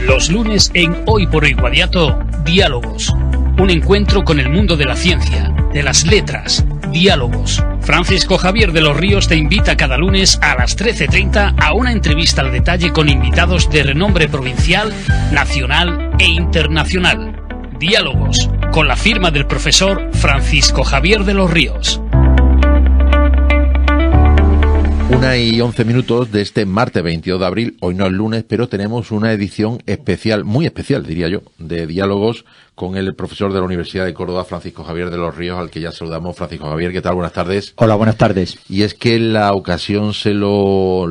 Los lunes en Hoy por Hoy Guadiato, Diálogos. Un encuentro con el mundo de la ciencia, de las letras. Diálogos. Francisco Javier de los Ríos te invita cada lunes a las 13:30 a una entrevista al detalle con invitados de renombre provincial, nacional e internacional. Diálogos, con la firma del profesor Francisco Javier de los Ríos. 1:11 de este martes 22 de abril, hoy no es lunes, pero tenemos una edición especial, muy especial diría yo, de Diálogos con el profesor de la Universidad de Córdoba, Francisco Javier de los Ríos, al que ya saludamos. Francisco Javier, ¿qué tal? Buenas tardes. Hola, buenas tardes. Y es que la ocasión lo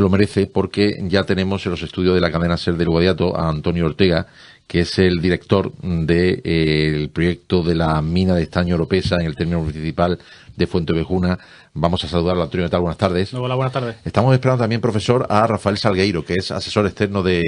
merece, porque ya tenemos en los estudios de la cadena SER del Guadiato a Antonio Ortega, que es el director del proyecto de la mina de estaño Oropesa en el término municipal de Fuentevejuna. Vamos a saludarlo. Antonio, ¿qué tal? Buenas tardes. Hola, buenas tardes. Estamos esperando también, profesor, a Rafael Salgueiro, que es asesor externo de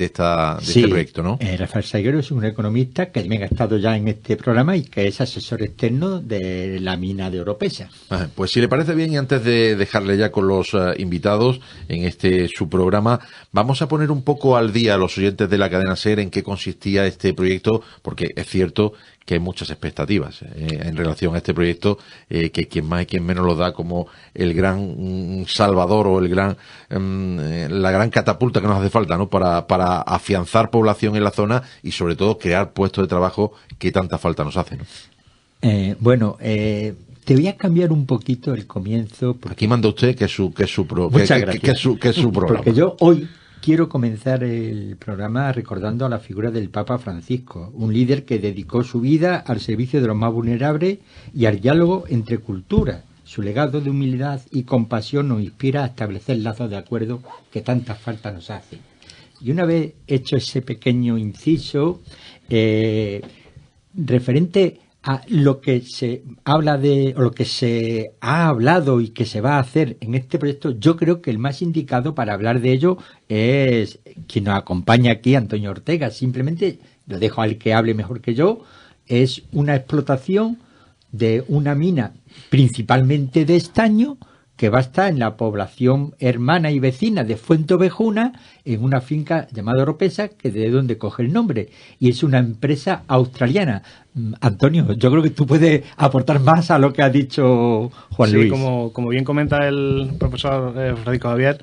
este proyecto, ¿no? Rafael Salgueiro es un economista que también ha estado ya en este programa y que es asesor externo de la mina de Oropesa. Pues si le parece bien, y antes de dejarle ya con los invitados en su programa, vamos a poner un poco al día a los oyentes de la cadena SER en qué consistía este proyecto, porque es cierto que hay muchas expectativas en relación a este proyecto, que quien más y quien menos lo da como el gran salvador o la gran catapulta que nos hace falta, ¿no? Para afianzar población en la zona y sobre todo crear puestos de trabajo que tanta falta nos hace, ¿no? Te voy a cambiar un poquito el comienzo. Aquí manda usted que es su programa. Porque yo hoy quiero comenzar el programa recordando a la figura del Papa Francisco, un líder que dedicó su vida al servicio de los más vulnerables y al diálogo entre culturas. Su legado de humildad y compasión nos inspira a establecer lazos de acuerdo que tanta falta nos hace. Y una vez hecho ese pequeño inciso, referente a lo que se habla o lo que se ha hablado y que se va a hacer en este proyecto, yo creo que el más indicado para hablar de ello es quien nos acompaña aquí, Antonio Ortega. Simplemente lo dejo al que hable mejor que yo. Es una explotación de una mina principalmente de estaño que va a estar en la población hermana y vecina de Fuentevejuna, en una finca llamada Oropesa, que es de donde coge el nombre, y es una empresa australiana. Antonio, yo creo que tú puedes aportar más a lo que ha dicho Juan Luis. Sí, como bien comenta el profesor Francisco Javier,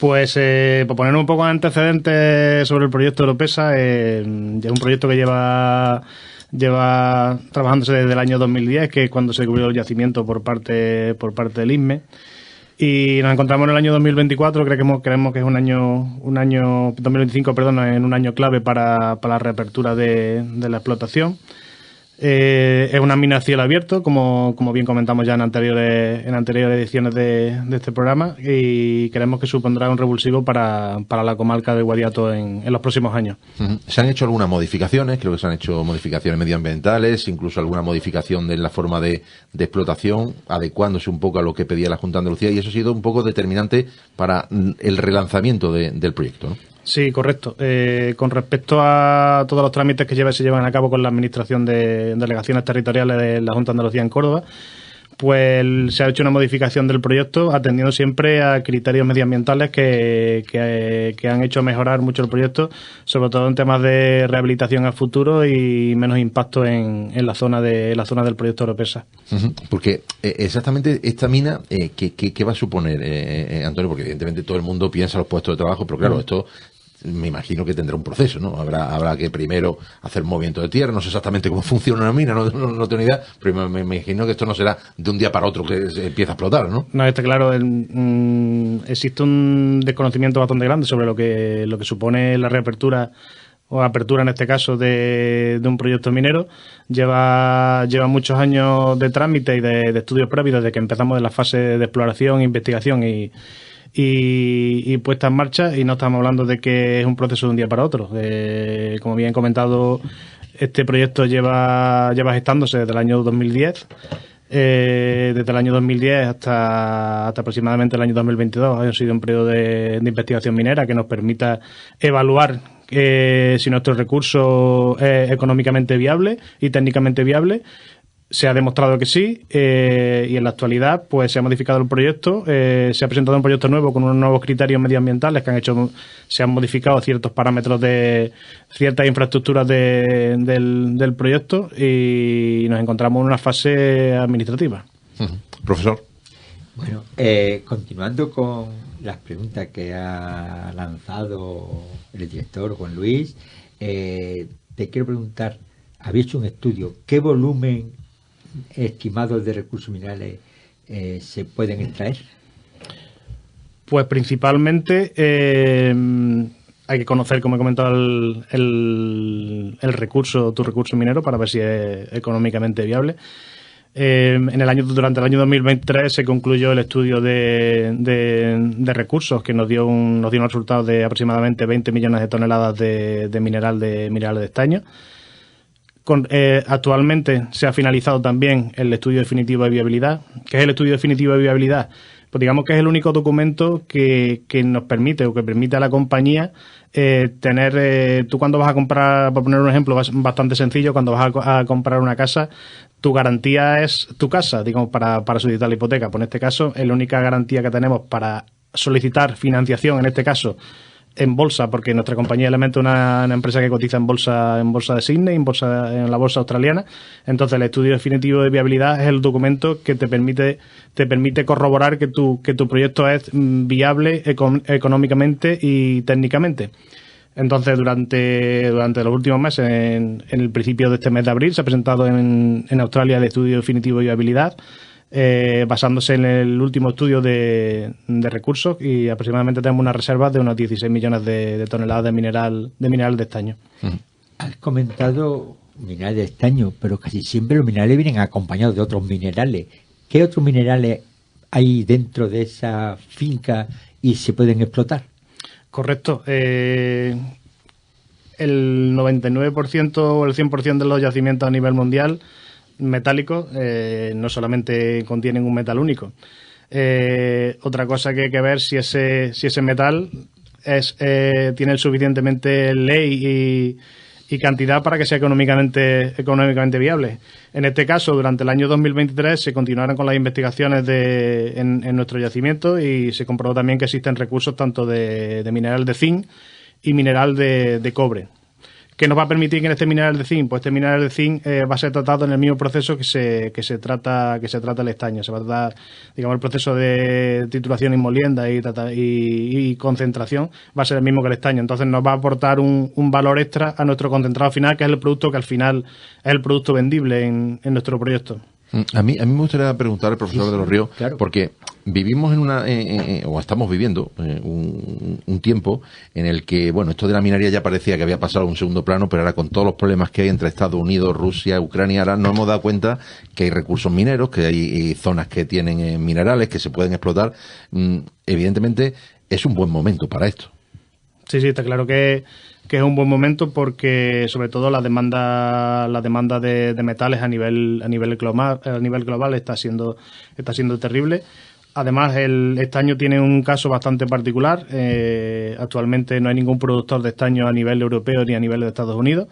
pues por poner un poco de antecedentes sobre el proyecto Oropesa, es un proyecto que lleva trabajándose desde el año 2010, que es cuando se descubrió el yacimiento por parte del INME, y nos encontramos en el año 2024. Creemos que es un año 2025, en un año clave para la reapertura de la explotación. Es una mina a cielo abierto, como bien comentamos ya en anteriores ediciones de este programa, y creemos que supondrá un revulsivo para la comarca de Guadiato en los próximos años. Se han hecho algunas modificaciones, creo que se han hecho modificaciones medioambientales, incluso alguna modificación de la forma de explotación, adecuándose un poco a lo que pedía la Junta de Andalucía, y eso ha sido un poco determinante para el relanzamiento del proyecto, ¿no? Sí, correcto. Con respecto a todos los trámites que se llevan a cabo con la Administración de Delegaciones Territoriales de la Junta de Andalucía en Córdoba, pues se ha hecho una modificación del proyecto atendiendo siempre a criterios medioambientales que han hecho mejorar mucho el proyecto, sobre todo en temas de rehabilitación al futuro y menos impacto en la zona del proyecto Oropesa. Porque exactamente esta mina, ¿qué va a suponer, Antonio? Porque evidentemente todo el mundo piensa en los puestos de trabajo, pero claro, esto me imagino que tendrá un proceso, ¿no? Habrá que primero hacer movimiento de tierra, no sé exactamente cómo funciona una mina, no tengo ni idea, pero me imagino que esto no será de un día para otro que se empieza a explotar, ¿no? No, está claro, existe un desconocimiento bastante grande sobre lo que supone la reapertura o apertura en este caso de un proyecto minero. Lleva muchos años de trámite y de estudios previos desde que empezamos en la fase de exploración, investigación y puesta en marcha, y no estamos hablando de que es un proceso de un día para otro. Como bien he comentado, este proyecto lleva gestándose desde el año 2010. Desde el año 2010 hasta aproximadamente el año 2022 ha sido un periodo de investigación minera que nos permita evaluar si nuestro recurso es económicamente viable y técnicamente viable. Se ha demostrado que sí, y en la actualidad pues se ha modificado el proyecto, se ha presentado un proyecto nuevo con unos nuevos criterios medioambientales se han modificado ciertos parámetros de ciertas infraestructuras del proyecto y nos encontramos en una fase administrativa. Profesor. Bueno, continuando con las preguntas que ha lanzado el director Juan Luis, te quiero preguntar, ¿habéis hecho un estudio? ¿Qué volumen estimado de recursos minerales se pueden extraer? Pues principalmente hay que conocer, como he comentado, el recurso, tu recurso minero, para ver si es económicamente viable. Durante el año 2023 se concluyó el estudio de recursos, que nos dio un resultado de aproximadamente 20 millones de toneladas de mineral de estaño. Actualmente se ha finalizado también el estudio definitivo de viabilidad. ¿Qué es el estudio definitivo de viabilidad? Pues digamos que es el único documento que nos permite, o que permite a la compañía tener... tú cuando vas a comprar, por poner un ejemplo bastante sencillo, cuando vas a comprar una casa, tu garantía es tu casa, digamos, para solicitar la hipoteca. Pues en este caso es la única garantía que tenemos para solicitar financiación, en este caso en bolsa, porque nuestra compañía Elemento es una empresa que cotiza en bolsa de Sydney, en la bolsa australiana. Entonces el estudio definitivo de viabilidad es el documento que te permite corroborar que tu proyecto es viable económicamente y técnicamente. Entonces durante los últimos meses, en el principio de este mes de abril, se ha presentado en Australia el estudio definitivo de viabilidad, basándose en el último estudio de recursos, y aproximadamente tenemos unas reservas de unos 16 millones de toneladas de mineral de estaño. Has comentado mineral de estaño, pero casi siempre los minerales vienen acompañados de otros minerales. ¿Qué otros minerales hay dentro de esa finca y se pueden explotar? Correcto. El 99% o el 100% de los yacimientos a nivel mundial metálicos no solamente contienen un metal único. Otra cosa que hay que ver si ese metal tiene suficientemente ley y cantidad para que sea económicamente viable. En este caso, durante el año 2023 se continuaron con las investigaciones en nuestro yacimiento, y se comprobó también que existen recursos tanto de mineral de zinc y mineral de cobre. ¿Qué nos va a permitir que en este mineral de zinc? Pues este mineral de zinc va a ser tratado en el mismo proceso que se trata el estaño. Se va a tratar, digamos, el proceso de titulación y molienda y concentración va a ser el mismo que el estaño. Entonces nos va a aportar un valor extra a nuestro concentrado final, que es el producto que al final es el producto vendible en nuestro proyecto. A mí me gustaría preguntar al profesor de los Ríos, claro, porque vivimos o estamos viviendo un tiempo en el que, bueno, esto de la minería ya parecía que había pasado a un segundo plano, pero ahora con todos los problemas que hay entre Estados Unidos, Rusia, Ucrania, ahora nos hemos dado cuenta que hay recursos mineros, que hay zonas que tienen minerales que se pueden explotar. Evidentemente es un buen momento para esto. Sí, está claro que es un buen momento, porque sobre todo la demanda de metales a nivel global está siendo terrible. Además, el estaño tiene un caso bastante particular. Actualmente no hay ningún productor de estaño a nivel europeo ni a nivel de Estados Unidos.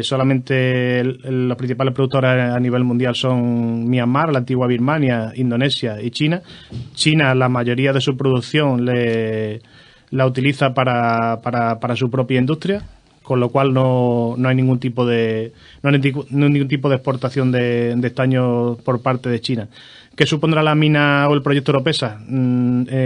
Solamente los principales productores a nivel mundial son Myanmar, la antigua Birmania, Indonesia y China. China, la mayoría de su producción la utiliza para su propia industria, con lo cual no hay ningún tipo de exportación de estaño por parte de China. ¿Qué supondrá la mina o el proyecto Oropesa? En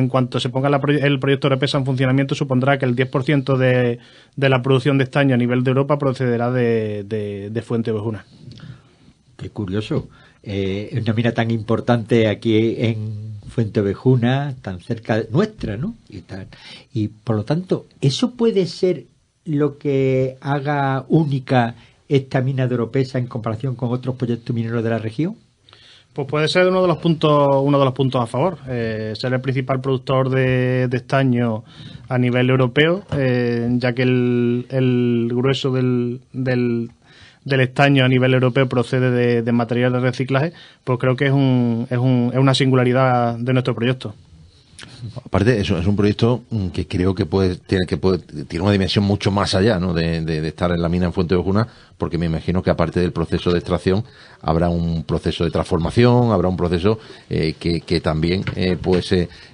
cuanto se ponga el proyecto Oropesa en funcionamiento, supondrá que el 10% de la producción de estaño a nivel de Europa procederá de Fuenteovejuna. Qué curioso. Una mina tan importante aquí en Fuenteovejuna, tan cerca nuestra, ¿no? Y por lo tanto, ¿eso puede ser lo que haga única esta mina de Oropesa en comparación con otros proyectos mineros de la región? Pues puede ser uno de los puntos a favor. Ser el principal productor de estaño a nivel europeo, ya que el grueso del estaño a nivel europeo procede de material de reciclaje, pues creo que es una singularidad de nuestro proyecto. Aparte, eso es un proyecto que creo que tiene una dimensión mucho más allá, ¿no? de estar en la mina en Fuente de Ojuna, porque me imagino que aparte del proceso de extracción habrá un proceso de transformación, habrá un proceso que también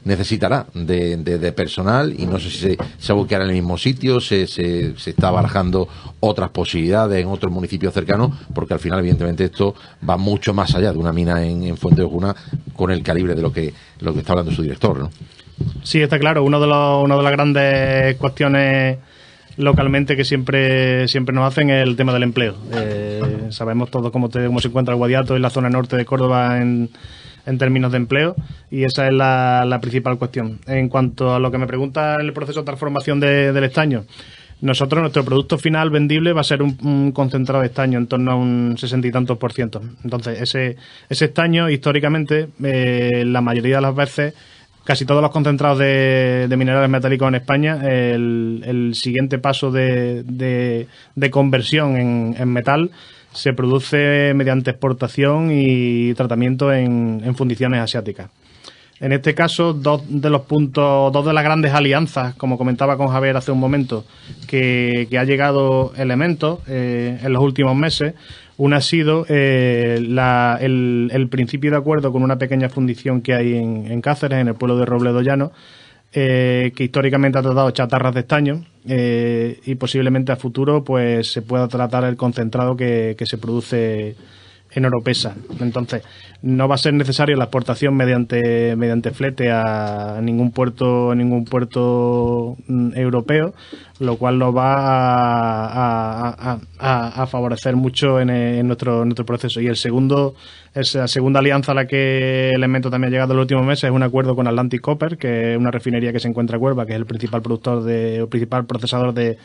necesitará de personal, y no sé si se abocará en el mismo sitio, se está barajando otras posibilidades en otros municipios cercanos, porque al final evidentemente esto va mucho más allá de una mina en Fuente de Ojuna, con el calibre de lo que está hablando su director, ¿no? Sí, está claro. Una de las grandes cuestiones localmente que siempre nos hacen es el tema del empleo. Sabemos todos cómo se encuentra el Guadiato en la zona norte de Córdoba en términos de empleo, y esa es la principal cuestión. En cuanto a lo que me pregunta el proceso de transformación del estaño, nuestro producto final vendible va a ser un concentrado de estaño en torno a un 60 y tantos %. Entonces, ese estaño, históricamente, la mayoría de las veces, casi todos los concentrados de minerales metálicos en España, el siguiente paso de conversión en metal se produce mediante exportación y tratamiento en fundiciones asiáticas. En este caso, dos de las grandes alianzas, como comentaba con Javier hace un momento, que ha llegado Elementos en los últimos meses. Una ha sido el principio de acuerdo con una pequeña fundición que hay en Cáceres, en el pueblo de Robledo Llano, que históricamente ha tratado chatarras de estaño, y posiblemente a futuro pues se pueda tratar el concentrado que se produce en Oropesa. Entonces, no va a ser necesario la exportación mediante flete a ningún puerto europeo, lo cual nos va a favorecer mucho en nuestro proceso. Y la segunda alianza a la que Elemento también ha llegado en los últimos meses es un acuerdo con Atlantic Copper, que es una refinería que se encuentra en Huelva, que es el principal procesador de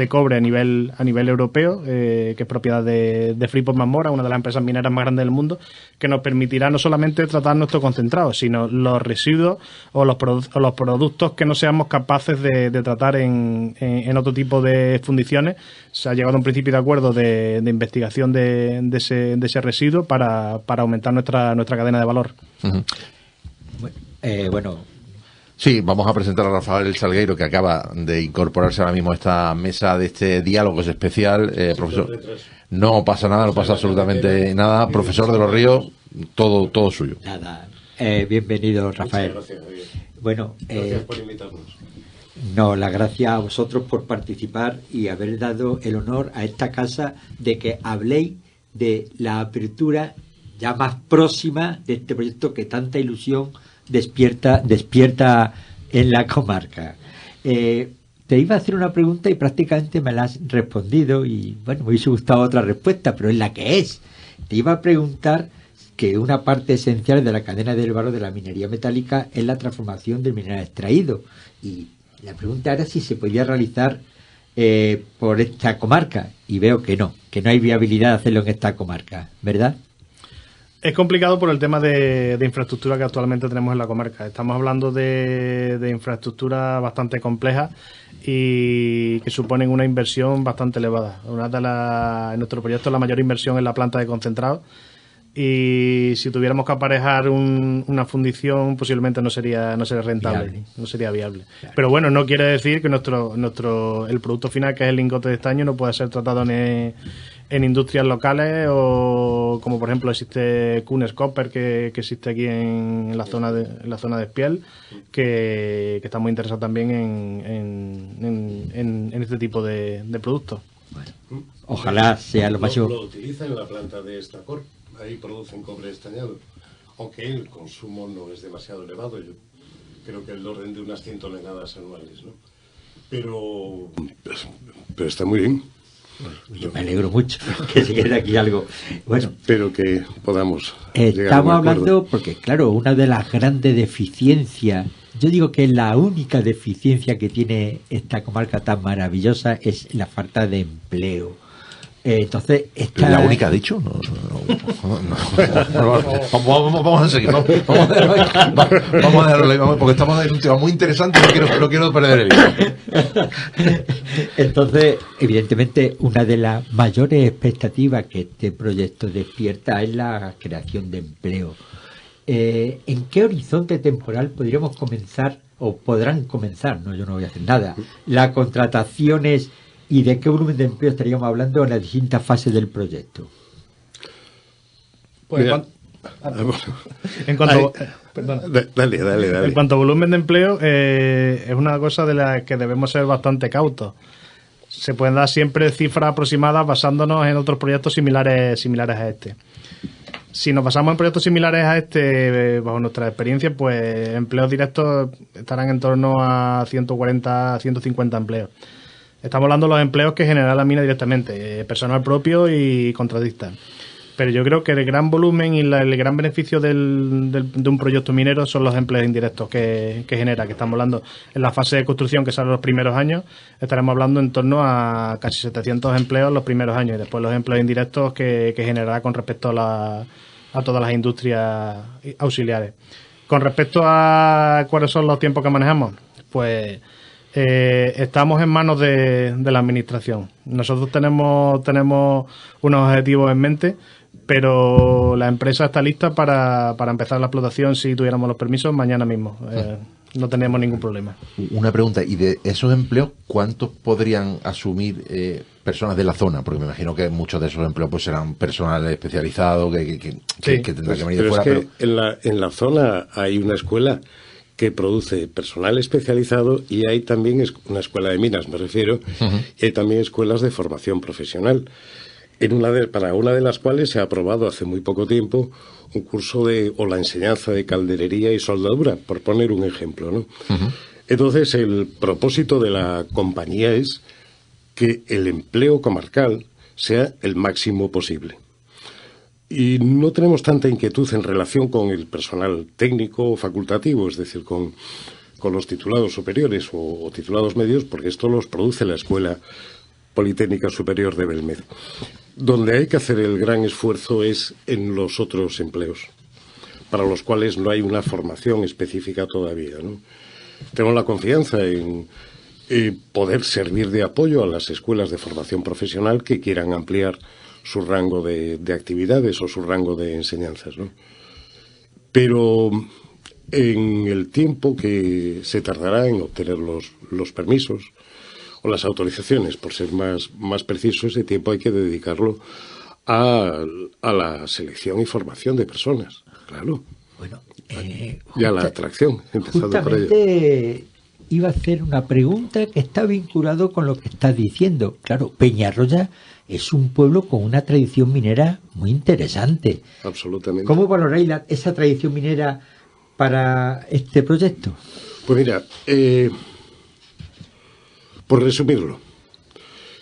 cobre a nivel europeo, que es propiedad de Freeport-McMoRan, una de las empresas mineras más grandes del mundo, que nos permitirá no solamente tratar nuestro concentrado, sino los residuos o los productos que no seamos capaces de tratar en otro tipo de fundiciones. Se ha llegado a un principio de acuerdo de investigación de ese residuo para aumentar nuestra cadena de valor. Uh-huh. Bueno. Sí, vamos a presentar a Rafael Salgueiro, que acaba de incorporarse ahora mismo a esta mesa de este Diálogos especial. Profesor, no pasa nada, no pasa absolutamente nada. Profesor de los Ríos, todo suyo. Nada. Bienvenido, Rafael. Muchas gracias, Javier. Bueno, gracias por invitarnos. No, las gracias a vosotros por participar y haber dado el honor a esta casa de que habléis de la apertura ya más próxima de este proyecto que tanta ilusión despierta en la comarca. Te iba a hacer una pregunta y prácticamente me la has respondido, y bueno, me hubiese gustado otra respuesta, pero es la que es. Te iba a preguntar que una parte esencial de la cadena del valor de la minería metálica es la transformación del mineral extraído, y la pregunta era si se podía realizar por esta comarca, y veo que no hay viabilidad de hacerlo en esta comarca, ¿verdad? Es complicado por el tema de infraestructura que actualmente tenemos en la comarca. Estamos hablando de infraestructura bastante compleja y que suponen una inversión bastante elevada. En nuestro proyecto la mayor inversión es la planta de concentrado, y si tuviéramos que aparejar una fundición posiblemente no sería rentable, no sería viable. Claro. Pero bueno, no quiere decir que el producto final, que es el lingote de estaño, no pueda ser tratado en industrias locales, o como por ejemplo existe Kunes Copper, que existe aquí en la zona de Espiel, que está muy interesado también en este tipo de productos. Bueno, ojalá sea lo más. Lo utilizan en la planta de Estracor, ahí producen cobre estañado, aunque el consumo no es demasiado elevado. Yo creo que el orden de unas 100 toneladas anuales, ¿no? Pero está muy bien. Yo me alegro mucho que se quede aquí algo. Bueno, espero que podamos estamos hablando, porque claro, una de las grandes deficiencias, yo digo que la única deficiencia que tiene esta comarca tan maravillosa es la falta de empleo. Entonces, ¿la única ha dicho? No. Vamos a seguir. Vamos a dejarlo, porque estamos en un tema muy interesante y no quiero perder el hilo. Entonces, evidentemente, una de las mayores expectativas que este proyecto despierta es la creación de empleo. ¿En qué horizonte temporal podríamos comenzar o podrán comenzar, no, yo no voy a hacer nada, las contrataciones y de qué volumen de empleo estaríamos hablando en las distintas fases del proyecto? Pues Mira, en cuanto Dale. En cuanto a volumen de empleo, es una cosa de la que debemos ser bastante cautos. Se pueden dar siempre cifras aproximadas basándonos en otros proyectos similares a este. Si nos basamos en proyectos similares a este, bajo nuestra experiencia, pues empleos directos estarán en torno a 140, 150 empleos. Estamos hablando de los empleos que genera la mina directamente, personal propio y contratistas. Pero yo creo que el gran volumen y el gran beneficio de un proyecto minero son los empleos indirectos que genera, que estamos hablando en la fase de construcción que sale los primeros años, estaremos hablando en torno a casi 700 empleos los primeros años y después los empleos indirectos que generará con respecto a todas las industrias auxiliares. Con respecto a cuáles son los tiempos que manejamos, pues estamos en manos de la administración. Nosotros tenemos unos objetivos en mente, pero la empresa está lista para empezar la explotación si tuviéramos los permisos mañana mismo. No tenemos ningún problema. Una pregunta, ¿y de esos empleos cuántos podrían asumir personas de la zona? Porque me imagino que muchos de esos empleos pues serán personal especializado que tendrá que venir de fuera. Pero es que en la zona hay una escuela que produce personal especializado y hay también una escuela de minas, me refiero, y hay también escuelas de formación profesional. Para una de las cuales se ha aprobado hace muy poco tiempo un curso o la enseñanza de calderería y soldadura, por poner un ejemplo, ¿no? Entonces, el propósito de la compañía es que el empleo comarcal sea el máximo posible. Y no tenemos tanta inquietud en relación con el personal técnico o facultativo, es decir, con los titulados superiores o titulados medios, porque esto los produce la Escuela Politécnica Superior de Belmez. Donde hay que hacer el gran esfuerzo es en los otros empleos, para los cuales no hay una formación específica todavía, ¿no? Tengo la confianza en poder servir de apoyo a las escuelas de formación profesional que quieran ampliar su rango de actividades o su rango de enseñanzas, ¿no? Pero en el tiempo que se tardará en obtener los permisos o las autorizaciones, por ser más preciso, ese tiempo hay que dedicarlo a la selección y formación de personas, claro. Bueno, y a la atracción, empezando por ella. Justamente iba a hacer una pregunta que está vinculado con lo que estás diciendo. Claro, Peñarroya es un pueblo con una tradición minera muy interesante. Absolutamente. ¿Cómo valoráis esa tradición minera para este proyecto? Pues mira, por resumirlo,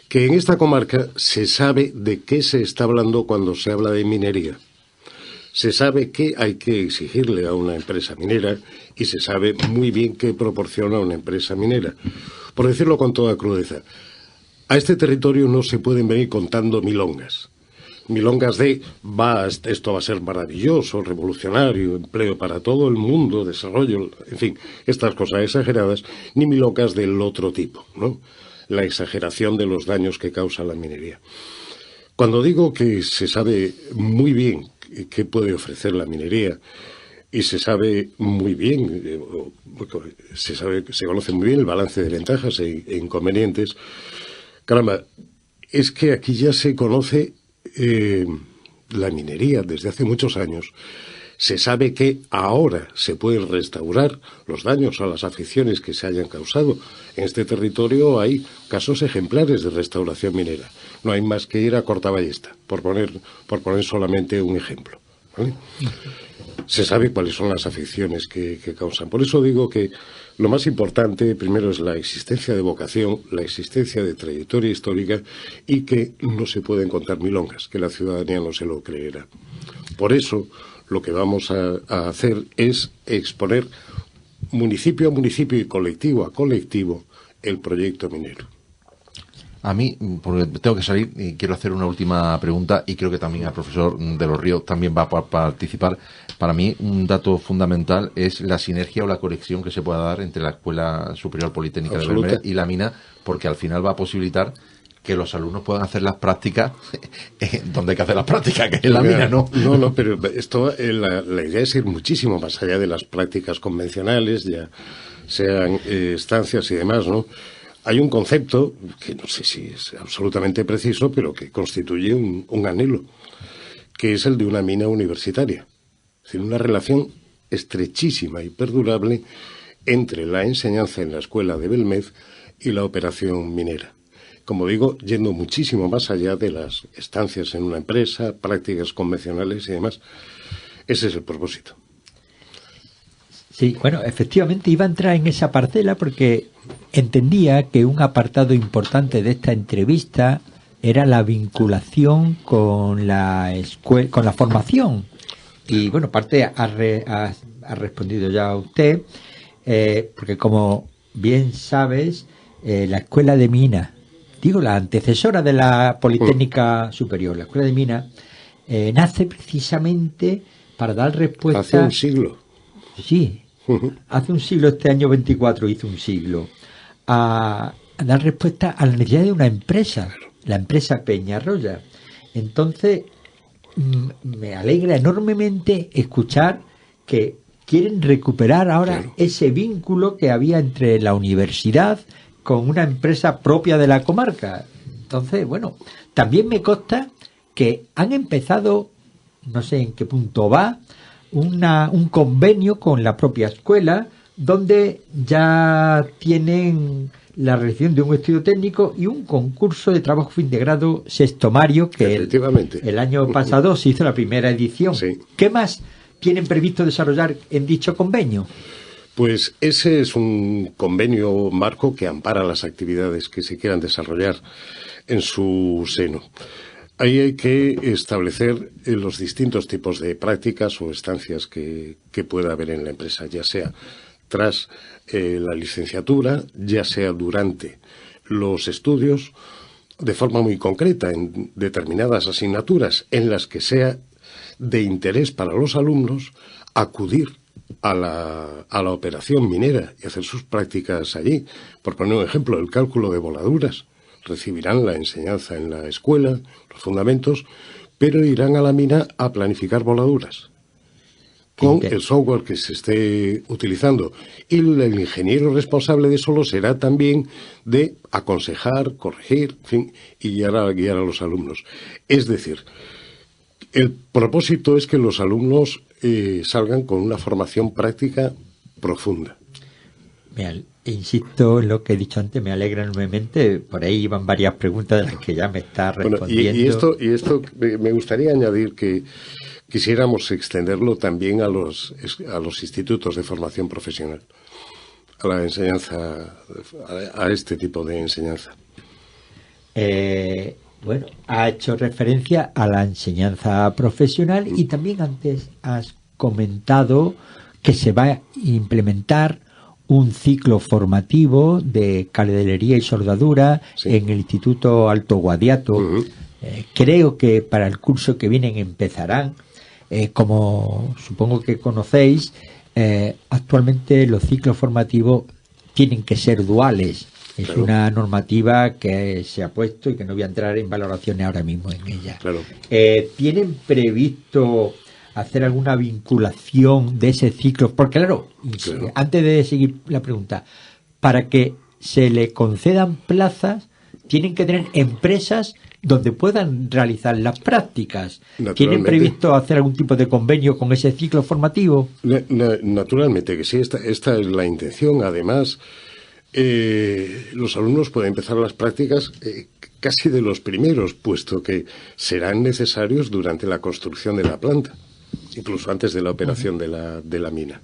que en esta comarca se sabe de qué se está hablando cuando se habla de minería. Se sabe qué hay que exigirle a una empresa minera y se sabe muy bien qué proporciona una empresa minera. Por decirlo con toda crudeza, a este territorio no se pueden venir contando milongas. Milongas esto va a ser maravilloso, revolucionario, empleo para todo el mundo, desarrollo, en fin, estas cosas exageradas, ni milongas del otro tipo, ¿no? La exageración de los daños que causa la minería. Cuando digo que se sabe muy bien qué puede ofrecer la minería y se sabe muy bien, se conoce muy bien el balance de ventajas e inconvenientes, caramba, es que aquí ya se conoce la minería desde hace muchos años. Se sabe que ahora se pueden restaurar los daños a las aficiones que se hayan causado. En este territorio hay casos ejemplares de restauración minera. No hay más que ir a Cortaballesta, por poner solamente un ejemplo, ¿vale? Se sabe cuáles son las aficiones que causan. Por eso digo que lo más importante primero es la existencia de vocación, la existencia de trayectoria histórica y que no se pueden contar milongas, que la ciudadanía no se lo creerá. Por eso lo que vamos a hacer es exponer municipio a municipio y colectivo a colectivo el proyecto minero. A mí, porque tengo que salir, y quiero hacer una última pregunta y creo que también el profesor de los Ríos también va a participar. Para mí, un dato fundamental es la sinergia o la conexión que se pueda dar entre la Escuela Superior Politécnica de Belmez y la mina, porque al final va a posibilitar que los alumnos puedan hacer las prácticas donde hay que hacer las prácticas, que es la mina, ¿no? No, pero esto, la idea es ir muchísimo más allá de las prácticas convencionales. Ya sean estancias y demás, ¿no? Hay un concepto que no sé si es absolutamente preciso, pero que constituye un anhelo, que es el de una mina universitaria. Es decir, una relación estrechísima y perdurable entre la enseñanza en la escuela de Belmez y la operación minera. Como digo, yendo muchísimo más allá de las estancias en una empresa, prácticas convencionales y demás. Ese es el propósito. Sí, bueno, efectivamente iba a entrar en esa parcela porque entendía que un apartado importante de esta entrevista era la vinculación con la escuela, con la formación. Y bueno, parte ha respondido ya a usted, porque como bien sabes, la Escuela de Minas, digo, la antecesora de la Politécnica Superior, la Escuela de Minas, nace precisamente para dar respuesta... Hace un siglo. Sí, hace un siglo, este año 24 hizo un siglo, a dar respuesta a la necesidad de una empresa, la empresa Peñarroya. Entonces, me alegra enormemente escuchar que quieren recuperar ahora ese vínculo que había entre la universidad con una empresa propia de la comarca. Entonces, bueno, también me consta que han empezado, no sé en qué punto va, un convenio con la propia escuela, donde ya tienen la realización de un estudio técnico y un concurso de trabajo fin de grado sextomario que el año pasado se hizo la primera edición. Sí. ¿Qué más tienen previsto desarrollar en dicho convenio? Pues ese es un convenio marco que ampara las actividades que se quieran desarrollar en su seno. Ahí hay que establecer los distintos tipos de prácticas o estancias que pueda haber en la empresa, ya sea tras la licenciatura, ya sea durante los estudios, de forma muy concreta, en determinadas asignaturas en las que sea de interés para los alumnos acudir a la operación minera y hacer sus prácticas allí. Por poner un ejemplo, el cálculo de voladuras. Recibirán la enseñanza en la escuela, los fundamentos, pero irán a la mina a planificar voladuras con el software que se esté utilizando. Y el ingeniero responsable de eso lo será también de aconsejar, corregir, en fin, y guiar a los alumnos. Es decir, el propósito es que los alumnos salgan con una formación práctica profunda. Insisto en lo que he dicho antes, me alegra enormemente. Por ahí iban varias preguntas de las que ya me está respondiendo. Bueno, y esto me gustaría añadir que quisiéramos extenderlo también a los institutos de formación profesional, a la enseñanza, a este tipo de enseñanza. Bueno, ha hecho referencia a la enseñanza profesional y también antes has comentado que se va a implementar un ciclo formativo de calderería y soldadura en el Instituto Alto Guadiato. Creo que para el curso que viene empezarán, como supongo que conocéis, actualmente los ciclos formativos tienen que ser duales. Es una normativa que se ha puesto y que no voy a entrar en valoraciones ahora mismo en ella. ¿Tienen previsto hacer alguna vinculación de ese ciclo? Porque claro, antes de seguir la pregunta, para que se le concedan plazas, tienen que tener empresas donde puedan realizar las prácticas. ¿Tienen previsto hacer algún tipo de convenio con ese ciclo formativo? Naturalmente que sí, esta es la intención. Además, los alumnos pueden empezar las prácticas casi de los primeros, puesto que serán necesarios durante la construcción de la planta, incluso antes de la operación de la mina.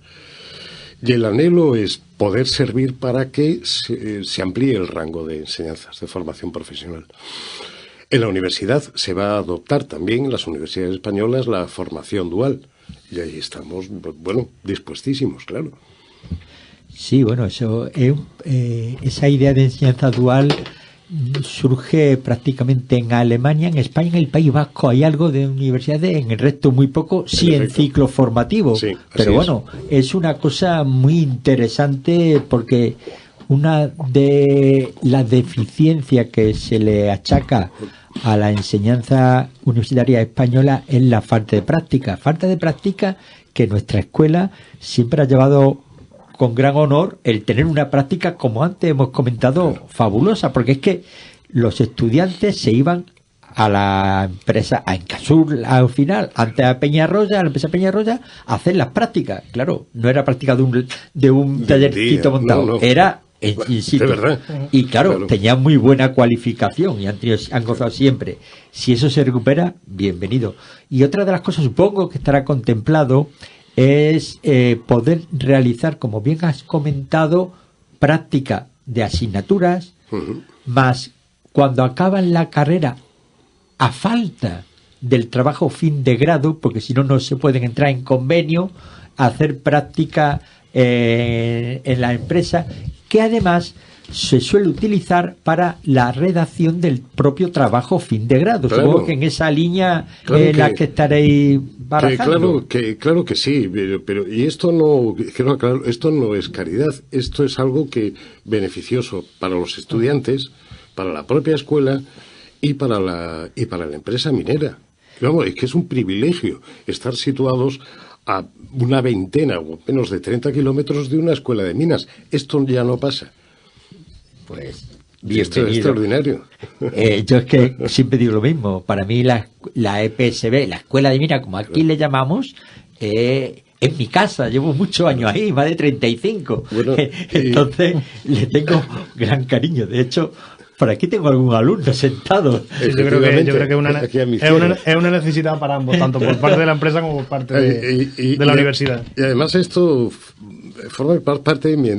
Y el anhelo es poder servir para que se amplíe el rango de enseñanzas, de formación profesional. En la universidad se va a adoptar también, en las universidades españolas, la formación dual. Y ahí estamos, bueno, dispuestísimos, claro. Sí, bueno, eso esa idea de enseñanza dual surge prácticamente en Alemania. En España, en el País Vasco hay algo de universidades, en el resto muy poco, sí en ciclo formativo. Sí, pero bueno, es una cosa muy interesante porque una de las deficiencias que se le achaca a la enseñanza universitaria española es la falta de práctica. Falta de práctica que nuestra escuela siempre ha llevado con gran honor el tener una práctica, como antes hemos comentado, fabulosa, porque es que los estudiantes se iban a la empresa, a Encasur al final, antes a Peñarroya, a la empresa Peñarroya, a hacer las prácticas. Claro, no era práctica de un tallercito montado, no. Era in situ. De verdad. Y claro, tenían muy buena cualificación y han gozado siempre. Si eso se recupera, bienvenido. Y otra de las cosas, supongo que estará contemplado, es poder realizar, como bien has comentado, práctica de asignaturas, más cuando acaban la carrera, a falta del trabajo fin de grado, porque si no, no se pueden entrar en convenio, hacer práctica en la empresa, que además se suele utilizar para la redacción del propio trabajo fin de grado. Claro. Supongo que en esa línea la que estaréis barajando. Claro que sí, pero y esto no, claro, esto no es caridad, esto es algo que beneficioso para los estudiantes, para la propia escuela y para la empresa minera. Vamos, es que es un privilegio estar situados a una veintena o menos de 30 kilómetros de una escuela de minas. Esto ya no pasa. Pues Y esto es extraordinario. Yo es que siempre digo lo mismo. Para mí la EPSB, la escuela de mina, como aquí le llamamos, es mi casa. Llevo muchos años ahí, más de 35. Bueno, entonces le tengo gran cariño. De hecho, por aquí tengo algún alumno sentado. Sí, yo creo que es una necesidad para ambos, tanto por parte de la empresa como por parte de la universidad. Y además esto forma parte de mi,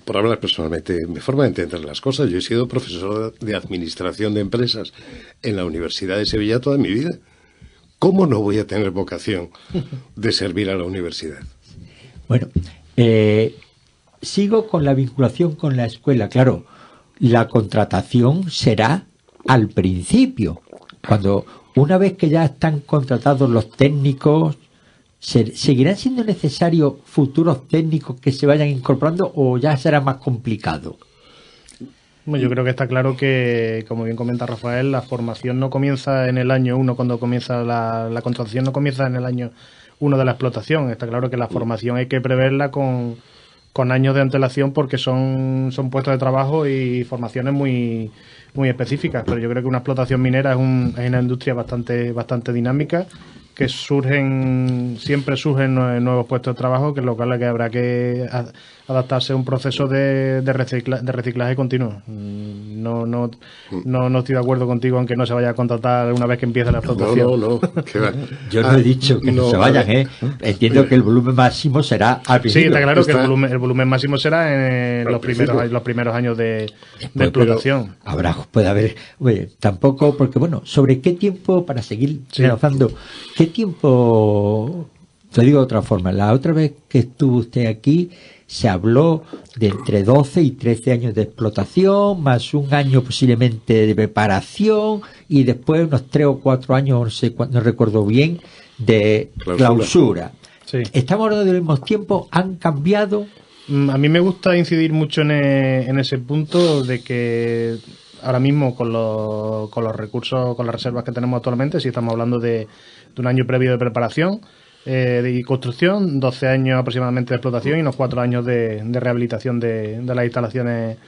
por hablar personalmente, mi forma de entender las cosas. Yo he sido profesor de administración de empresas en la Universidad de Sevilla toda mi vida. ¿Cómo no voy a tener vocación de servir a la universidad? Bueno, sigo con la vinculación con la escuela. Claro, la contratación será al principio, cuando una vez que ya están contratados los técnicos, ¿seguirán siendo necesarios futuros técnicos que se vayan incorporando o ya será más complicado? Bueno, yo creo que está claro que, como bien comenta Rafael, la formación no comienza en el año 1 cuando comienza la contratación, no comienza en el año 1 de la explotación. Está claro que la formación hay que preverla con años de antelación porque son puestos de trabajo y formaciones muy específicas, pero yo creo que una explotación minera es una industria bastante dinámica, que siempre surgen nuevos puestos de trabajo, que es lo que habrá que adaptarse a un proceso de reciclaje continuo. No estoy de acuerdo contigo en que no se vaya a contratar una vez que empiece la explotación. No. Yo no he dicho que no se vayan, Entiendo que el volumen máximo será al principio. Sí, está claro que el volumen máximo será en los primeros años de explotación. Puede haber, tampoco, porque ¿sobre qué tiempo, para seguir avanzando, qué tiempo, te digo de otra forma, la otra vez que estuvo usted aquí se habló de entre 12 y 13 años de explotación, más un año posiblemente de preparación y después unos 3 o 4 años, no recuerdo bien, de clausura. Sí. ¿Estamos hablando de los mismos tiempos? ¿Han cambiado? A mí me gusta incidir mucho en ese punto de que ahora mismo con los recursos, con las reservas que tenemos actualmente, si estamos hablando de un año previo de preparación y construcción, 12 años aproximadamente de explotación y unos 4 años de rehabilitación de las instalaciones,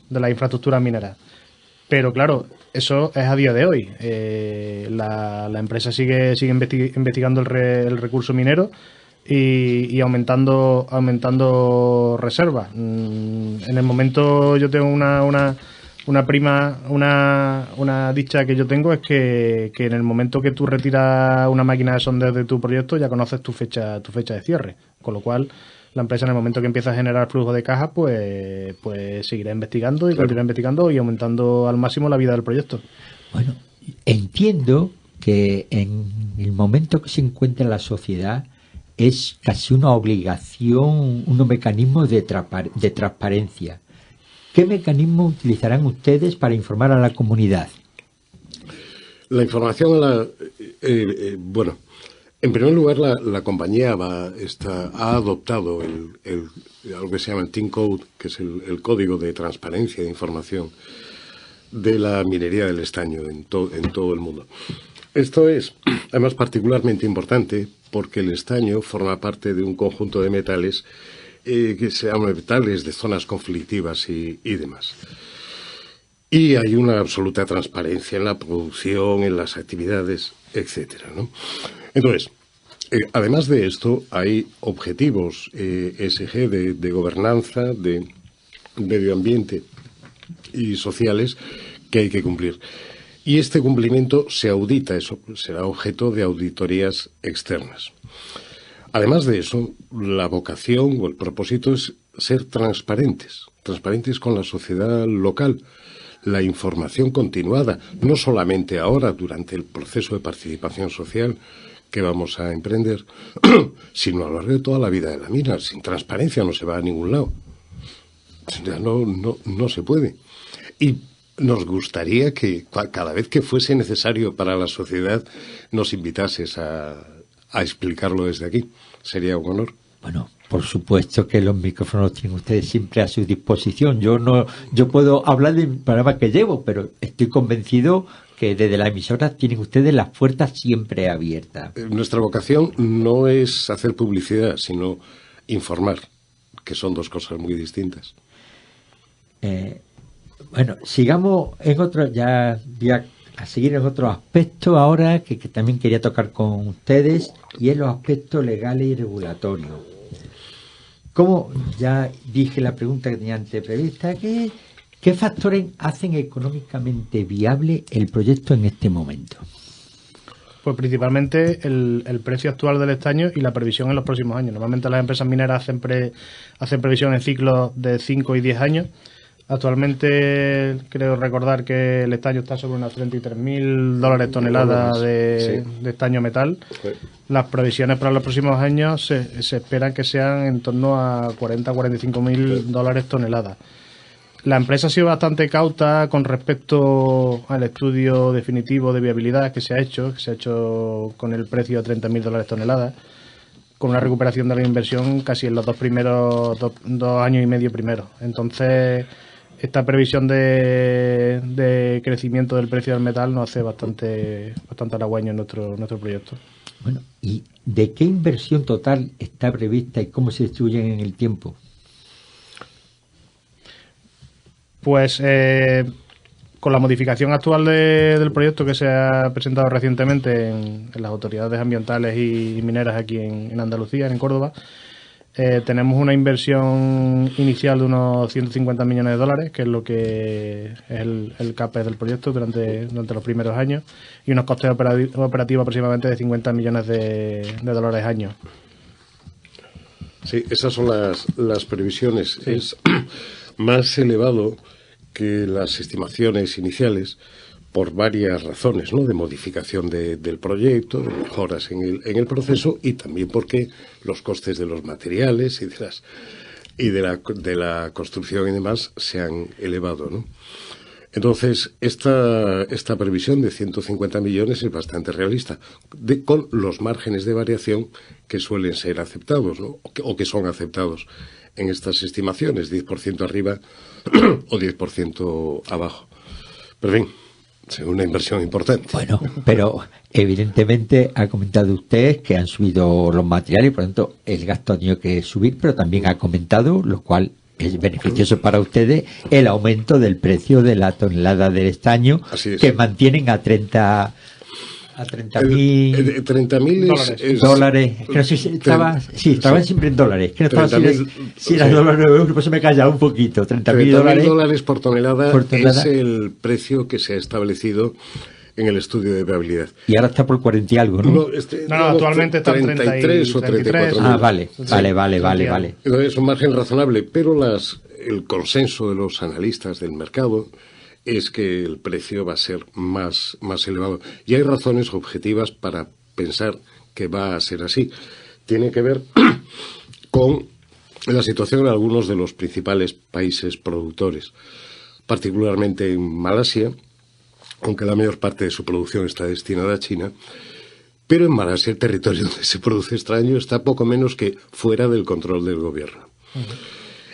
de las infraestructuras mineras. Pero claro, eso es a día de hoy. La empresa sigue investigando el recurso minero y aumentando reservas. En el momento yo tengo una dicha que yo tengo es que en el momento que tú retiras una máquina de sondeo de tu proyecto ya conoces tu fecha de cierre, con lo cual la empresa en el momento que empieza a generar flujo de caja pues seguirá investigando y continuará investigando y aumentando al máximo la vida del proyecto. Bueno, entiendo que en el momento que se encuentra la sociedad es casi una obligación, unos mecanismos de transparencia. ¿Qué mecanismo utilizarán ustedes para informar a la comunidad? La información, en primer lugar, la compañía ha adoptado algo que se llama el Team Code, que es el código de transparencia de información de la minería del estaño en todo el mundo. Esto es, además, particularmente importante porque el estaño forma parte de un conjunto de metales que sean metales de zonas conflictivas y demás. Y hay una absoluta transparencia en la producción, en las actividades, etcétera, ¿no? Entonces, además de esto, hay objetivos ESG de gobernanza, de medio ambiente y sociales que hay que cumplir. Y este cumplimiento se audita, eso será objeto de auditorías externas. Además de eso, la vocación o el propósito es ser transparentes con la sociedad local. La información continuada, no solamente ahora, durante el proceso de participación social que vamos a emprender, sino a lo largo de toda la vida de la mina. Sin transparencia no se va a ningún lado. Ya no se puede. Y nos gustaría que cada vez que fuese necesario para la sociedad nos invitases a explicarlo desde aquí. Sería un honor. Bueno, por supuesto que los micrófonos los tienen ustedes siempre a su disposición. Yo puedo hablar del programa que llevo, pero estoy convencido que desde la emisora tienen ustedes las puertas siempre abiertas. Nuestra vocación no es hacer publicidad, sino informar, que son dos cosas muy distintas. Bueno, sigamos en otro, ya voy a seguir en otro aspecto ahora que también quería tocar con ustedes, y es los aspectos legales y regulatorios. Como ya dije la pregunta que tenía antes prevista, ¿qué factores hacen económicamente viable el proyecto en este momento? Pues principalmente el precio actual del estaño y la previsión en los próximos años. Normalmente las empresas mineras hacen previsión en ciclos de 5 y 10 años. Actualmente creo recordar que el estaño está sobre unos $33.000 tonelada de estaño metal. Sí. Las previsiones para los próximos años se esperan que sean en torno a $40.000-$45.000 tonelada. La empresa ha sido bastante cauta con respecto al estudio definitivo de viabilidad que se ha hecho con el precio de $30.000 tonelada, con una recuperación de la inversión casi en los dos años y medio primeros. Entonces, esta previsión de crecimiento del precio del metal nos hace bastante halagüeño en nuestro proyecto. Bueno, ¿y de qué inversión total está prevista y cómo se distribuyen en el tiempo? Pues con la modificación actual del proyecto que se ha presentado recientemente en las autoridades ambientales y mineras aquí en Andalucía, en Córdoba, tenemos una inversión inicial de unos $150 millones, que es lo que es el CAPEX del proyecto durante los primeros años, y unos costes operativos aproximadamente de $50 millones de dólares año. Sí, esas son las previsiones. Sí. Es más elevado que las estimaciones iniciales por varias razones, ¿no? De modificación del proyecto, de mejoras en el proceso, y también porque los costes de los materiales y de la construcción y demás se han elevado, ¿no? Entonces, esta previsión de 150 millones es bastante realista, con los márgenes de variación que suelen ser aceptados, ¿no? o que son aceptados en estas estimaciones, 10% arriba o 10% abajo. Pero en fin, es una inversión importante. Bueno, pero evidentemente ha comentado usted que han subido los materiales, por lo tanto el gasto ha tenido que subir, pero también ha comentado, lo cual es beneficioso para ustedes, el aumento del precio de la tonelada del estaño, que mantienen a 30.000 dólares. Que no sé si estaban siempre en dólares. Que no estaba si era dólares o euros, pues se me calla un poquito. $30.000 por tonelada es el precio que se ha establecido en el estudio de viabilidad. Y ahora está por 40 y algo, ¿no? No, actualmente está en 33 o 34. Ah, vale. Es un margen razonable, pero el consenso de los analistas del mercado es que el precio va a ser más elevado. Y hay razones objetivas para pensar que va a ser así. Tiene que ver con la situación en algunos de los principales países productores, particularmente en Malasia, aunque la mayor parte de su producción está destinada a China. Pero en Malasia, el territorio donde se produce estaño está poco menos que fuera del control del gobierno.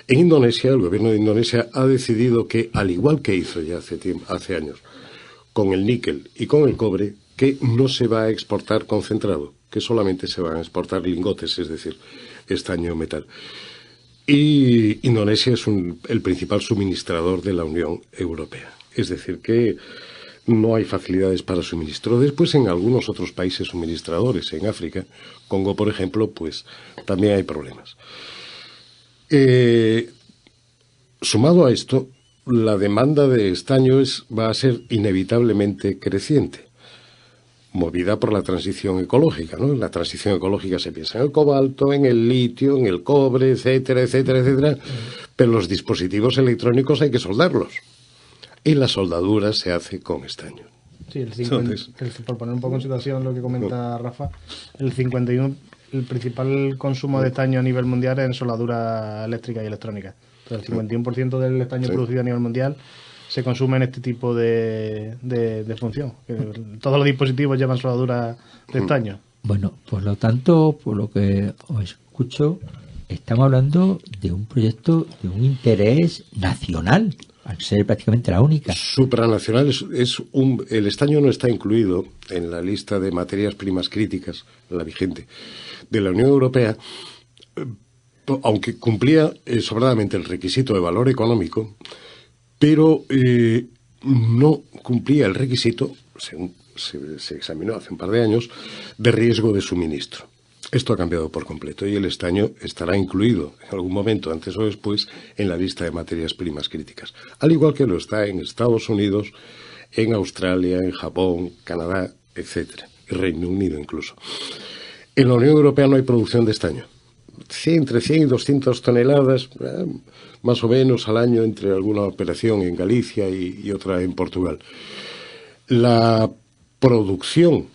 En Indonesia, el gobierno de Indonesia ha decidido que, al igual que hizo ya hace años, con el níquel y con el cobre, que no se va a exportar concentrado, que solamente se van a exportar lingotes, es decir, estaño metal. Y Indonesia es el principal suministrador de la Unión Europea. Es decir, que no hay facilidades para suministro. Después, en algunos otros países suministradores, en África, Congo, por ejemplo, pues también hay problemas. Sumado a esto, la demanda de estaño va a ser inevitablemente creciente, movida por la transición ecológica, ¿no? En la transición ecológica se piensa en el cobalto, en el litio, en el cobre, etcétera, etcétera, etcétera, pero los dispositivos electrónicos hay que soldarlos. Y la soldadura se hace con estaño. Sí, por poner un poco en situación lo que comenta Rafa, el principal consumo de estaño a nivel mundial es en soldadura eléctrica y electrónica. Entonces, el 51% del estaño producido a nivel mundial se consume en este tipo de función. Todos los dispositivos llevan soldadura de estaño. Bueno, por lo tanto, por lo que os escucho, estamos hablando de un proyecto de un interés nacional, al ser prácticamente la única. Supranacional el estaño no está incluido en la lista de materias primas críticas, la vigente, de la Unión Europea, aunque cumplía sobradamente el requisito de valor económico, pero no cumplía el requisito, según se examinó hace un par de años, de riesgo de suministro. Esto ha cambiado por completo y el estaño estará incluido en algún momento, antes o después, en la lista de materias primas críticas. Al igual que lo está en Estados Unidos, en Australia, en Japón, Canadá, etcétera, y Reino Unido incluso. En la Unión Europea no hay producción de estaño. Entre 100 y 200 toneladas, más o menos al año, entre alguna operación en Galicia y otra en Portugal. La producción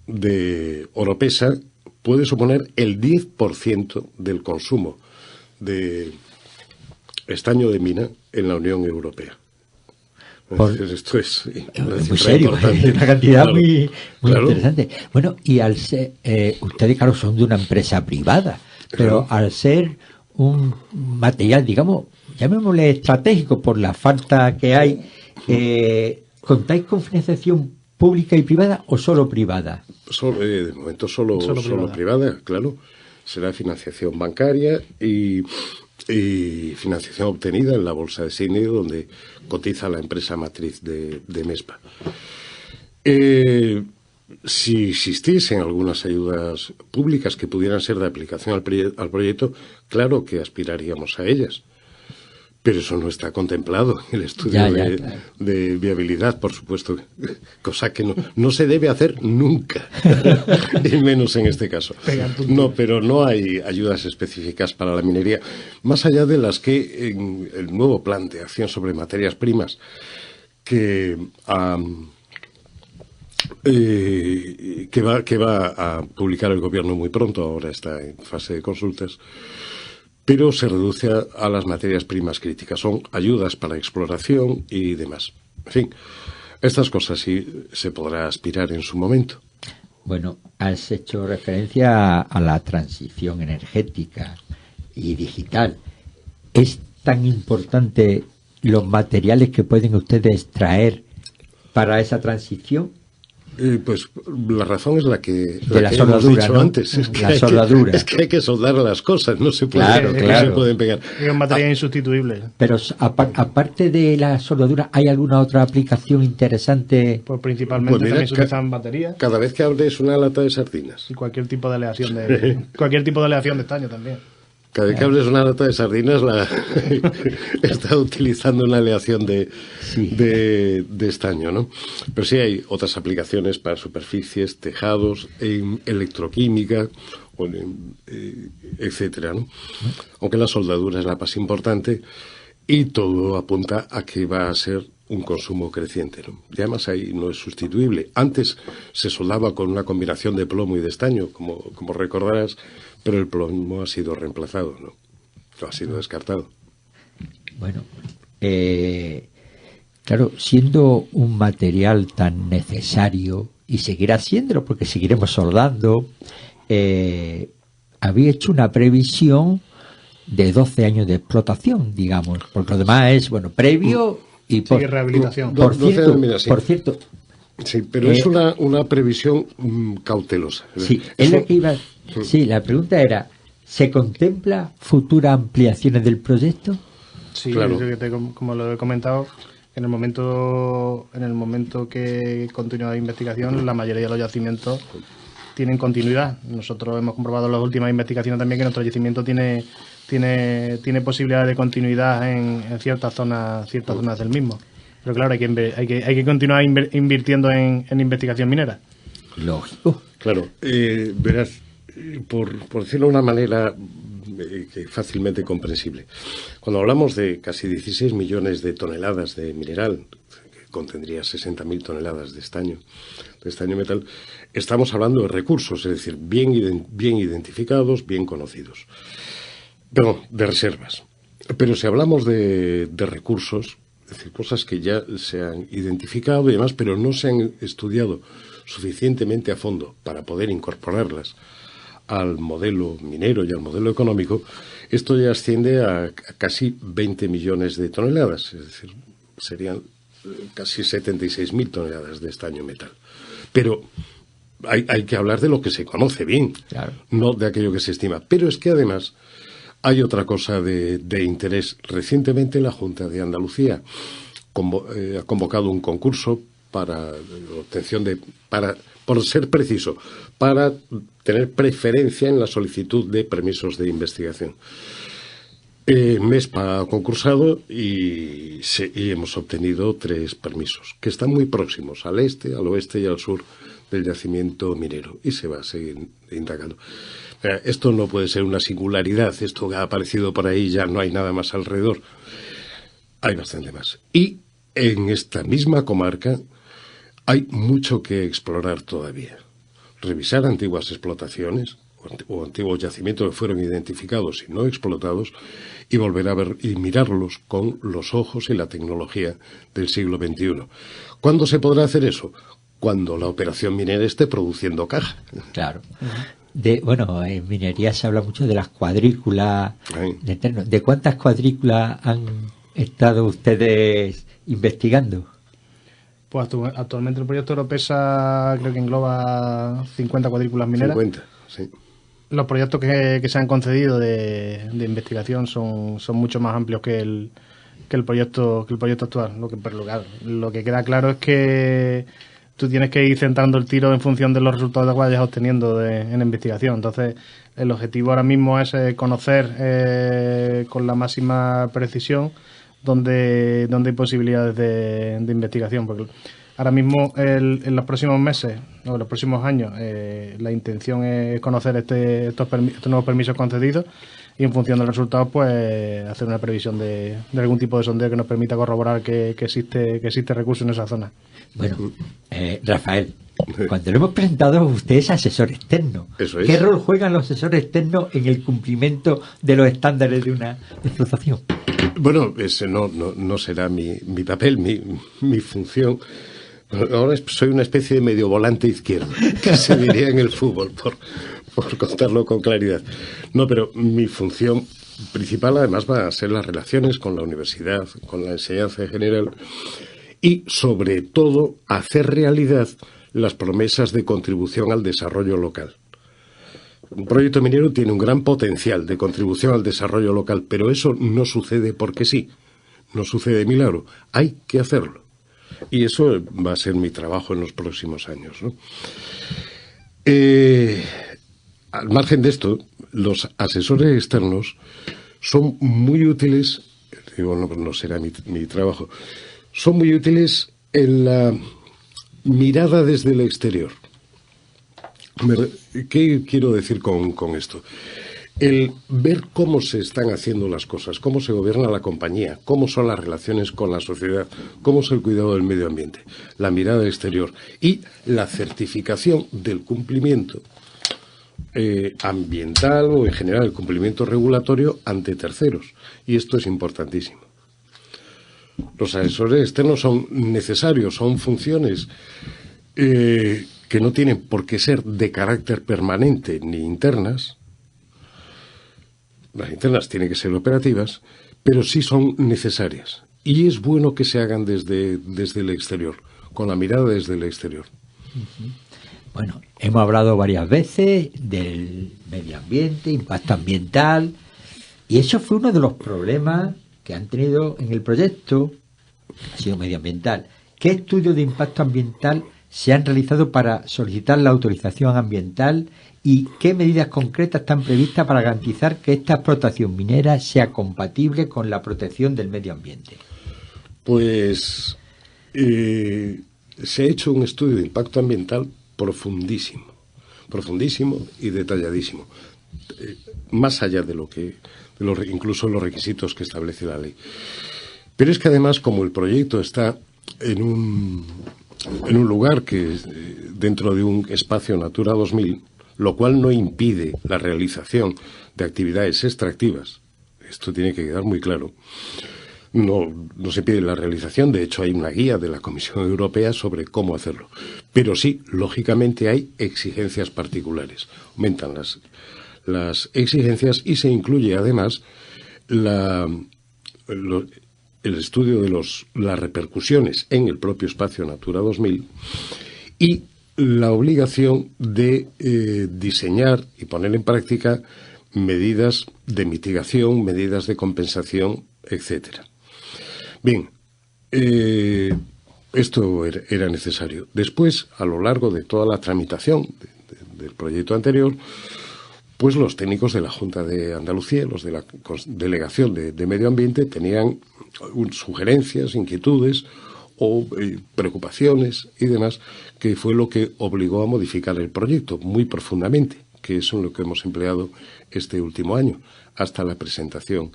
de Oropesa puede suponer el 10% del consumo de estaño de mina en la Unión Europea. Esto es muy serio, una cantidad claro, muy claro. interesante. Bueno, y al ser, ustedes, claro, son de una empresa privada, pero claro, al ser un material, digamos, llamémosle estratégico por la falta que hay, ¿contáis con financiación pública y privada o solo privada? De momento solo privada, claro. Será financiación bancaria y financiación obtenida en la bolsa de Sydney, donde cotiza la empresa matriz de MESPA. Si existiesen algunas ayudas públicas que pudieran ser de aplicación al proyecto, claro que aspiraríamos a ellas. Pero eso no está contemplado en el estudio claro, de viabilidad, por supuesto, cosa que no se debe hacer nunca, y menos en este caso. No, pero no hay ayudas específicas para la minería, más allá de las que en el nuevo plan de acción sobre materias primas que va a publicar el gobierno muy pronto, ahora está en fase de consultas, pero se reduce a las materias primas críticas. Son ayudas para exploración y demás. En fin, estas cosas sí se podrá aspirar en su momento. Bueno, has hecho referencia a la transición energética y digital. ¿Es tan importante los materiales que pueden ustedes traer para esa transición? Pues la razón es la que la hemos dicho, ¿no?, antes. Es que hay que soldar las cosas, no se claro. pueden pegar. Es un material insustituible. Pero aparte de la soldadura, ¿hay alguna otra aplicación interesante? Pues principalmente también se utilizan baterías. Cada vez que abres una lata de sardinas. Y cualquier tipo de aleación de estaño también. Cada vez que abres una lata de sardinas está utilizando una aleación de estaño, ¿no? Pero sí hay otras aplicaciones para superficies, tejados, en electroquímica, etcétera, ¿no? Aunque la soldadura es la más importante y todo apunta a que va a ser un consumo creciente, ¿no? Y además ahí no es sustituible. Antes se soldaba con una combinación de plomo y de estaño, como recordarás, pero el plomo ha sido reemplazado, ¿no? Ha sido descartado. Bueno, claro, siendo un material tan necesario, y seguirá siéndolo porque seguiremos soldando, había hecho una previsión de 12 años de explotación, digamos, porque lo demás es, bueno, previo y rehabilitación. Por cierto. Sí, pero es una previsión cautelosa. Sí, es lo que iba. Sí, la pregunta era, ¿Se contempla futuras ampliaciones del proyecto? Sí, claro. Como lo he comentado, en el momento que continúa la investigación, la mayoría de los yacimientos tienen continuidad. Nosotros hemos comprobado en las últimas investigaciones también que nuestro yacimiento tiene posibilidad de continuidad en ciertas zonas del mismo. Pero claro, hay que continuar invirtiendo en investigación minera. Lógico. Claro, verás, por decirlo de una manera que fácilmente comprensible, cuando hablamos de casi 16 millones de toneladas de mineral, que contendría 60.000 toneladas de estaño metal, estamos hablando de recursos, es decir, bien identificados, bien conocidos. Perdón, de reservas. Pero si hablamos de recursos, es decir, cosas que ya se han identificado y demás, pero no se han estudiado suficientemente a fondo para poder incorporarlas al modelo minero y al modelo económico, esto ya asciende a casi 20 millones de toneladas, es decir, serían casi 76.000 toneladas de estaño metal. Pero hay que hablar de lo que se conoce bien, claro, no de aquello que se estima. Pero es que además hay otra cosa de interés. Recientemente la Junta de Andalucía ha convocado un concurso para obtención por ser preciso, para tener preferencia en la solicitud de permisos de investigación. MESPA ha concursado y hemos obtenido 3 permisos, que están muy próximos, al este, al oeste y al sur del yacimiento minero, y se va a seguir indagando. Esto no puede ser una singularidad, esto ha aparecido por ahí, ya no hay nada más alrededor. Hay bastante más. Y en esta misma comarca hay mucho que explorar todavía. Revisar antiguas explotaciones o antiguos yacimientos que fueron identificados y no explotados y volver a ver y mirarlos con los ojos y la tecnología del siglo XXI. ¿Cuándo se podrá hacer eso? Cuando la operación minera esté produciendo caja. Claro. En minería se habla mucho de las cuadrículas. ¿De cuántas cuadrículas han estado ustedes investigando? Pues actualmente el proyecto Oropesa creo que engloba 50 cuadrículas mineras. 50, sí. Los proyectos que se han concedido de investigación son mucho más amplios que el proyecto actual. Lo que queda claro es que tú tienes que ir centrando el tiro en función de los resultados que vayas obteniendo en investigación. Entonces, el objetivo ahora mismo es conocer con la máxima precisión dónde hay posibilidades de investigación. Porque ahora mismo, en los próximos meses o en los próximos años, la intención es conocer estos nuevos permisos concedidos y en función de los resultados, pues hacer una previsión de algún tipo de sondeo que nos permita corroborar que existe recurso en esa zona. Bueno, Rafael, cuando lo hemos presentado, usted es asesor externo. Eso es. ¿Qué rol juegan los asesores externos en el cumplimiento de los estándares de una explotación? Bueno, ese no será mi papel, mi función. Ahora soy una especie de medio volante izquierdo, que se diría en el fútbol, por contarlo con claridad. No, pero mi función principal además va a ser las relaciones con la universidad, con la enseñanza en general y, sobre todo, hacer realidad las promesas de contribución al desarrollo local. Un proyecto minero tiene un gran potencial de contribución al desarrollo local, pero eso no sucede porque sí, no sucede de milagro, hay que hacerlo. Y eso va a ser mi trabajo en los próximos años, ¿no? Al margen de esto, los asesores externos son muy útiles, digo, no será mi trabajo, son muy útiles en la mirada desde el exterior. ¿Qué quiero decir con esto? El ver cómo se están haciendo las cosas, cómo se gobierna la compañía, cómo son las relaciones con la sociedad, cómo es el cuidado del medio ambiente, la mirada exterior y la certificación del cumplimiento ambiental o en general el cumplimiento regulatorio ante terceros. Y esto es importantísimo. Los asesores externos son necesarios, son funciones que no tienen por qué ser de carácter permanente ni internas. Las internas tienen que ser operativas, pero sí son necesarias. Y es bueno que se hagan desde el exterior, con la mirada desde el exterior. Bueno, hemos hablado varias veces del medio ambiente, impacto ambiental, y eso fue uno de los problemas que han tenido en el proyecto, ha sido medioambiental. ¿Qué estudios de impacto ambiental se han realizado para solicitar la autorización ambiental y qué medidas concretas están previstas para garantizar que esta explotación minera sea compatible con la protección del medio ambiente? Pues se ha hecho un estudio de impacto ambiental profundísimo y detalladísimo, más allá de incluso los requisitos que establece la ley. Pero es que además, como el proyecto está en un lugar que es dentro de un espacio Natura 2000, lo cual no impide la realización de actividades extractivas, esto tiene que quedar muy claro. No se pide la realización, de hecho hay una guía de la Comisión Europea sobre cómo hacerlo. Pero sí, lógicamente hay exigencias particulares. Aumentan las exigencias y se incluye además el estudio de las repercusiones en el propio espacio Natura 2000 y la obligación de diseñar y poner en práctica medidas de mitigación, medidas de compensación, etcétera. Bien, esto era necesario. Después, a lo largo de toda la tramitación del proyecto anterior, pues los técnicos de la Junta de Andalucía, los de la Delegación de Medio Ambiente, tenían sugerencias, inquietudes o preocupaciones y demás, que fue lo que obligó a modificar el proyecto muy profundamente, que es en lo que hemos empleado este último año, hasta la presentación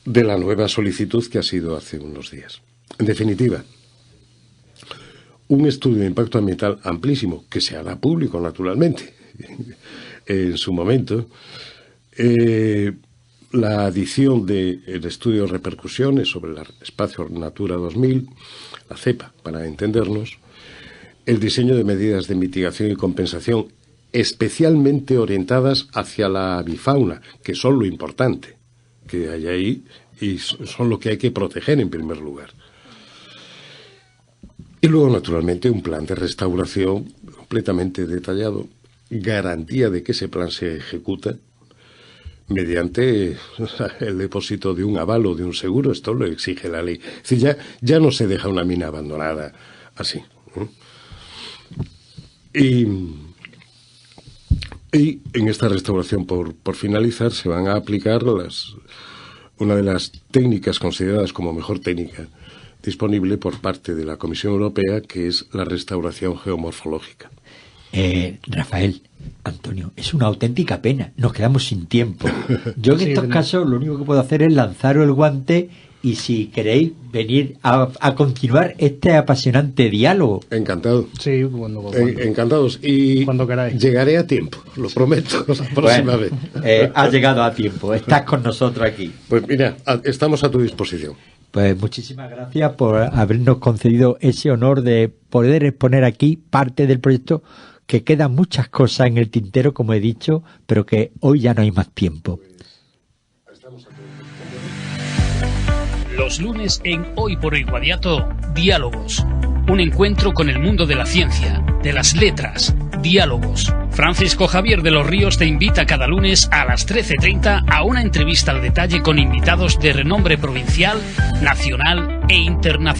de la nueva solicitud que ha sido hace unos días. En definitiva, un estudio de impacto ambiental amplísimo, que se hará público naturalmente en su momento, la adición del estudio de repercusiones sobre el espacio Natura 2000, la CEPA, para entendernos, el diseño de medidas de mitigación y compensación especialmente orientadas hacia la avifauna, que son lo importante que hay ahí y son lo que hay que proteger en primer lugar. Y luego, naturalmente, un plan de restauración completamente detallado, garantía de que ese plan se ejecuta mediante el depósito de un aval o de un seguro. Esto lo exige la ley. Es decir, ya no se deja una mina abandonada así. Y en esta restauración por finalizar se van a aplicar una de las técnicas consideradas como mejor técnica disponible por parte de la Comisión Europea, que es la restauración geomorfológica. Rafael, Antonio, es una auténtica pena, nos quedamos sin tiempo. Yo en estos casos lo único que puedo hacer es lanzaros el guante y si queréis venir a continuar este apasionante diálogo. Encantado. Sí, cuando encantados. Y cuando queráis. Llegaré a tiempo, lo prometo, la próxima vez. Has llegado a tiempo, estás con nosotros aquí. Pues mira, estamos a tu disposición. Pues muchísimas gracias por habernos concedido ese honor de poder exponer aquí parte del proyecto, que quedan muchas cosas en el tintero, como he dicho, pero que hoy ya no hay más tiempo. Los lunes en Hoy por Hoy Guadiato, Diálogos. Un encuentro con el mundo de la ciencia, de las letras. Diálogos. Francisco Javier de los Ríos te invita cada lunes a las 13:30 a una entrevista al detalle con invitados de renombre provincial, nacional e internacional.